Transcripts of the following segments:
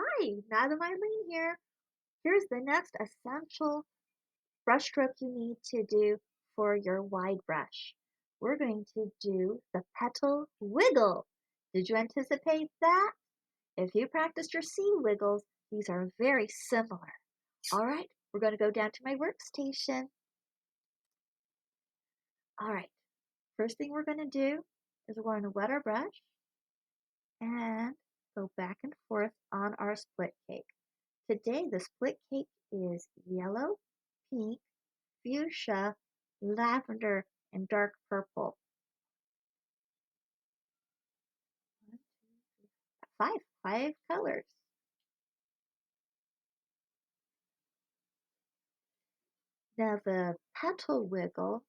Hi, Madam Eileen here. Here's the next essential brush stroke you need to do for your wide brush. We're going to do the petal wiggle. Did you anticipate that? If you practiced your C wiggles, these are very similar. All right, we're going to go down to my workstation. All right, first thing we're going to do is we're going to wet our brush and go back and forth on our split cake. Today, the split cake is yellow, pink, fuchsia, lavender, and dark purple. One, two, three, five colors. Now, the petal wiggle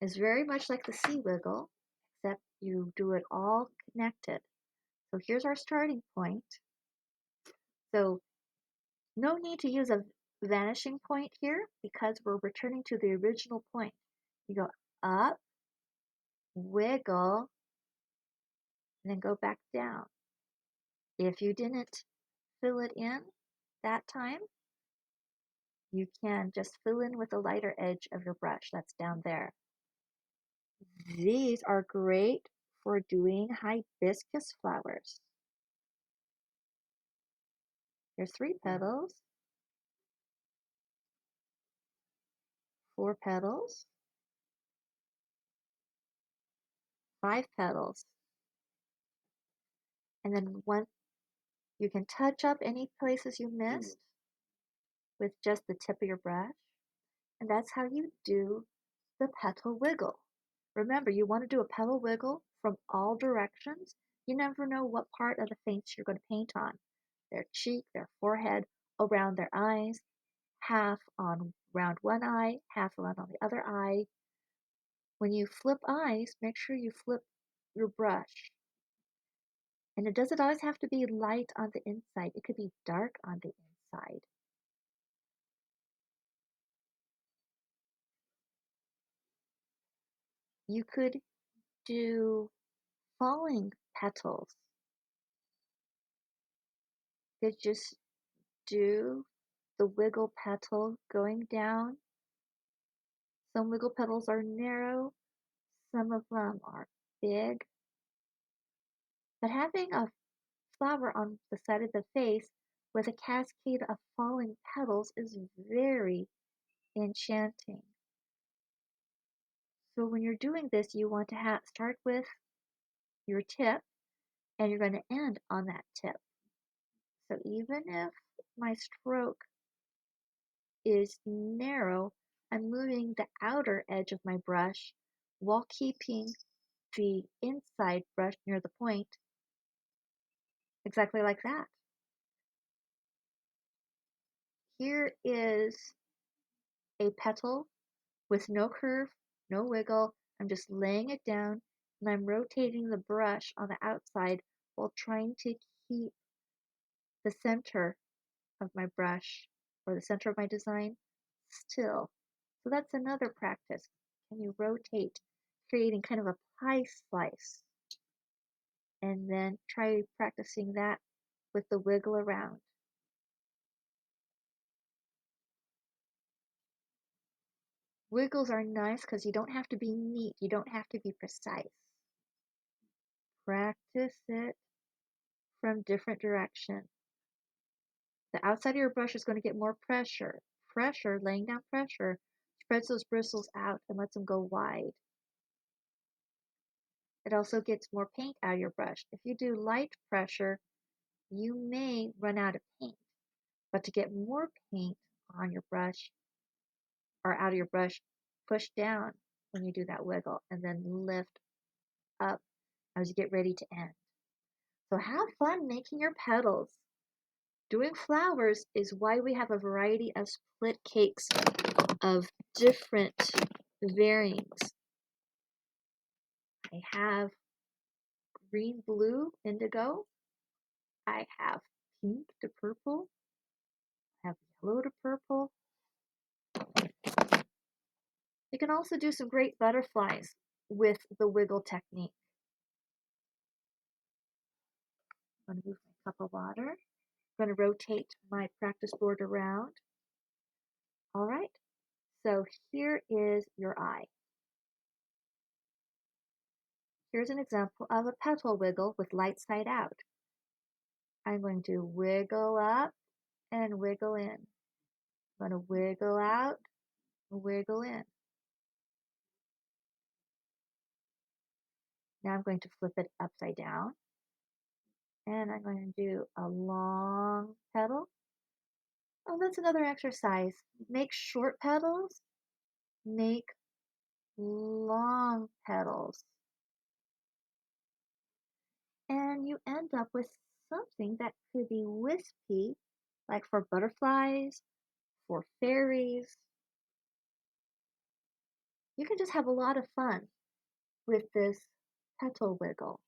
is very much like the C wiggle, except you do it all connected. So here's our starting point. So no need to use a vanishing point here because we're returning to the original point. You go up, wiggle, and then go back down. If you didn't fill it in that time, you can just fill in with the lighter edge of your brush that's down there. These are great for doing hibiscus flowers. There's 3 petals, 4 petals, 5 petals, and then you can touch up any places you missed with just the tip of your brush, and that's how you do the petal wiggle. Remember, you want to do a petal wiggle from all directions. You never know what part of the face you're going to paint on. Their cheek, their forehead, around their eyes, half on around one eye, half around on the other eye. When you flip eyes, make sure you flip your brush. And it doesn't always have to be light on the inside. It could be dark on the inside. You could do falling petals. You could just do the wiggle petal going down. Some wiggle petals are narrow, some of them are big. But having a flower on the side of the face with a cascade of falling petals is very enchanting. So when you're doing this, you want to start with your tip and you're going to end on that tip. So even if my stroke is narrow, I'm moving the outer edge of my brush while keeping the inside brush near the point, exactly like that. Here is a petal with no curve, no wiggle. I'm just laying it down and I'm rotating the brush on the outside while trying to keep the center of my brush or the center of my design still. So that's another practice. Can you rotate, creating kind of a pie slice? And then try practicing that with the wiggle around. Wiggles are nice because you don't have to be neat. You don't have to be precise. Practice it from different directions. The outside of your brush is going to get more pressure. Pressure, laying down pressure, spreads those bristles out and lets them go wide. It also gets more paint out of your brush. If you do light pressure, you may run out of paint. But to get more paint on your brush or out of your brush, push down when you do that wiggle and then lift up as you get ready to end. So have fun making your petals. Doing flowers is why we have a variety of split cakes of different varyings. I have green, blue, indigo. I have pink to purple. I have yellow to purple. You can also do some great butterflies with the wiggle technique. I'm going to move my cup of water. I'm going to rotate my practice board around. All right, so here is your eye. Here's an example of a petal wiggle with light side out. I'm going to wiggle up and wiggle in. I'm going to wiggle out, wiggle in. Now I'm going to flip it upside down. And I'm going to do a long petal. Oh, that's another exercise. Make short petals, make long petals. And you end up with something that could be wispy, like for butterflies, for fairies. You can just have a lot of fun with this petal wiggle.